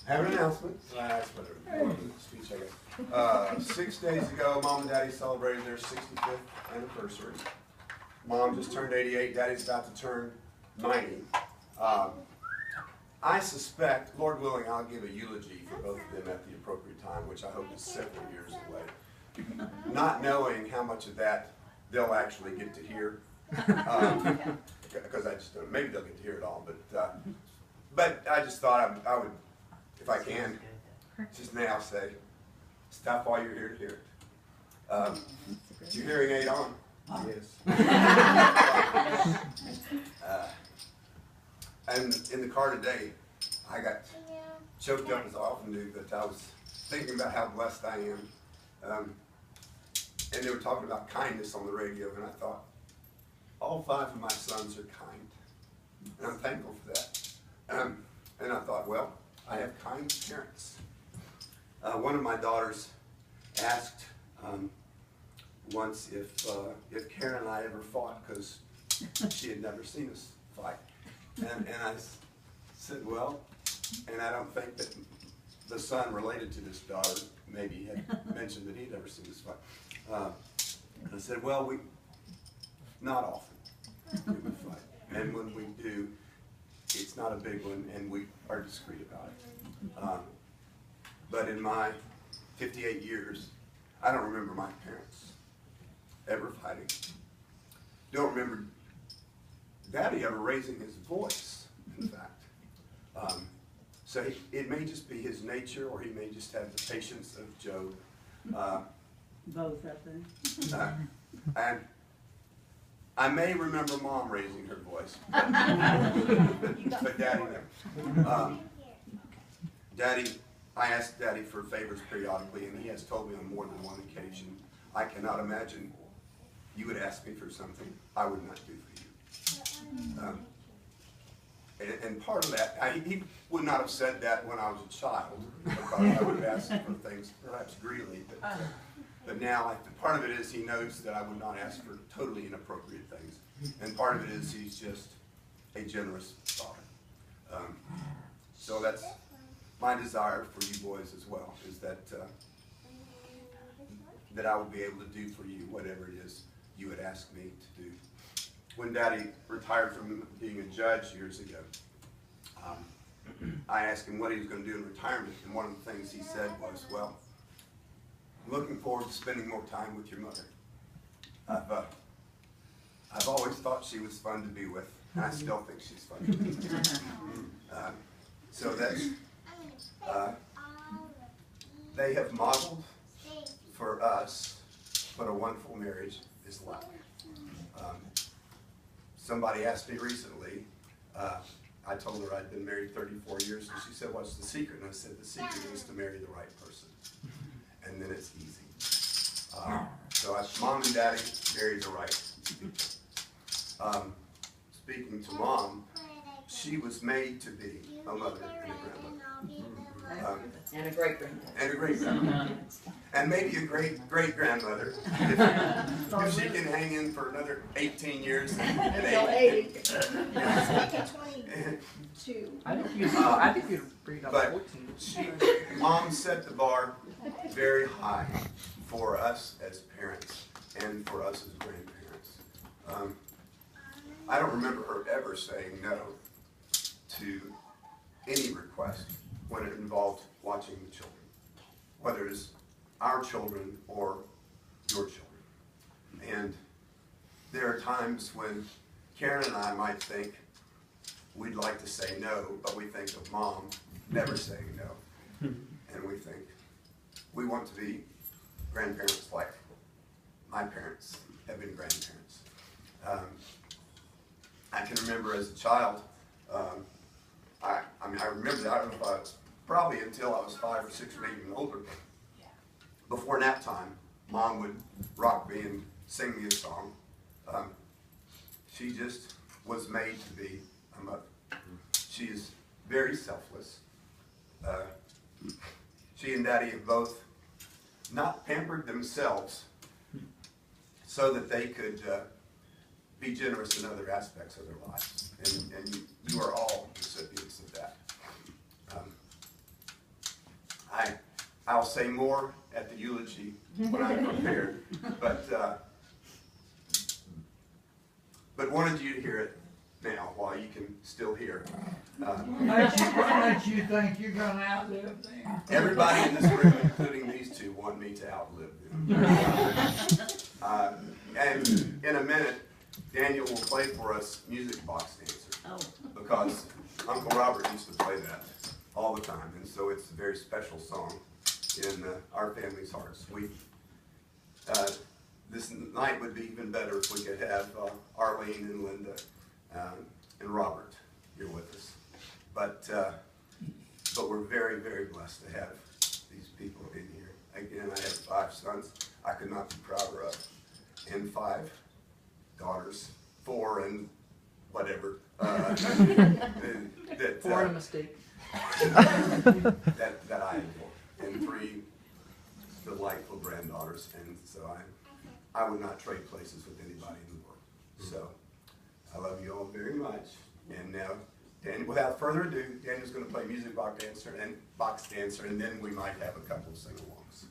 Have an announcement. That's whatever. Speech, I guess. 6 days ago, Mom and Daddy celebrated their 65th anniversary. Mom just turned 88. Daddy's about to turn 90. I suspect, Lord willing, I'll give a eulogy for both of them at the appropriate time, which I hope is several years away. Not knowing how much of that they'll actually get to hear, because I just don't. Maybe they'll get to hear it all, but I just thought I would, if I can, just now say, stop while you're here to hear it. Your hearing aid on? Yes. And in the car today, I got choked up as I often do, but I was thinking about how blessed I am. And they were talking about kindness on the radio, and I thought, all 5 of my sons are kind, and I'm thankful for that. And I thought, well, I have kind parents. One of my daughters asked once if Karen and I ever fought, because she had never seen us fight. And I said, well, and I don't think that the son related to this daughter maybe had mentioned that he'd ever seen us fight. I said, well, not often we would fight. And when we do, it's not a big one, and we are discreet about it. But in my 58 years, I don't remember my parents ever fighting. Don't remember Daddy ever raising his voice, in fact. So it may just be his nature, or he may just have the patience of Job. Both, I think. And I may remember Mom raising her voice, but Daddy never. Daddy, I ask Daddy for favors periodically, and he has told me on more than one occasion, I cannot imagine you would ask me for something I would not do for you. And part of that, he would not have said that when I was a child, because I would have asked for things perhaps greedily, but now part of it is he knows that I would not ask for totally inappropriate things, and part of it is he's just a generous father. So that's my desire for you boys as well, is that I will be able to do for you whatever it is you would ask me to do. When Daddy retired from being a judge years ago, I asked him what he was going to do in retirement, and one of the things he said was, well, I'm looking forward to spending more time with your mother. I've always thought she was fun to be with, and I still think she's fun to be with. So that's, they have modeled for us what a wonderful marriage is like. Somebody asked me recently, I told her I'd been married 34 years, and she said, what's the secret? And I said, the secret is to marry the right person, and then it's easy. So Mom and Daddy married the right people. Speaking to Mom, she was made to be a mother and a grandmother. And a great-grandmother. And a great-grandmother. And maybe a great-great-grandmother, if she can hang in for another 18 years. Until 80. I think you'd bring it up But 14. Mom set the bar very high for us as parents and for us as grandparents. I don't remember her ever saying no to any request when it involved watching the children, whether it is our children or your children. And there are times when Karen and I might think we'd like to say no, but we think of Mom never saying no. And we think we want to be grandparents like my parents have been grandparents. I can remember as a child, I remember that, I don't know if I was, probably until I was 5 or 6 or maybe even older. Before nap time, Mom would rock me and sing me a song. She just was made to be a mother. She is very selfless. She and Daddy have both not pampered themselves so that they could be generous in other aspects of their lives. And you are all recipients of that. I'll say more at the eulogy when I'm prepared, but wanted you to hear it now while you can still hear. What makes you think you're gonna outlive them? Everybody in this room, including these two, want me to outlive them. And in a minute, Daniel will play for us Music Box Dancer, because Uncle Robert used to play that all the time, and so it's a very special song in our family's hearts. This night would be even better if we could have Arlene and Linda and Robert here with us. But we're very, very blessed to have these people in here. Again, I have 5 sons I could not be prouder of, and 5 daughters, 4 and whatever. 4 and a mistake. that I adore, and 3 delightful granddaughters, and so I would not trade places with anybody in the world. So I love you all very much, and now, Daniel, without further ado, Daniel's going to play Music Box Dancer, and then we might have a couple of sing-alongs.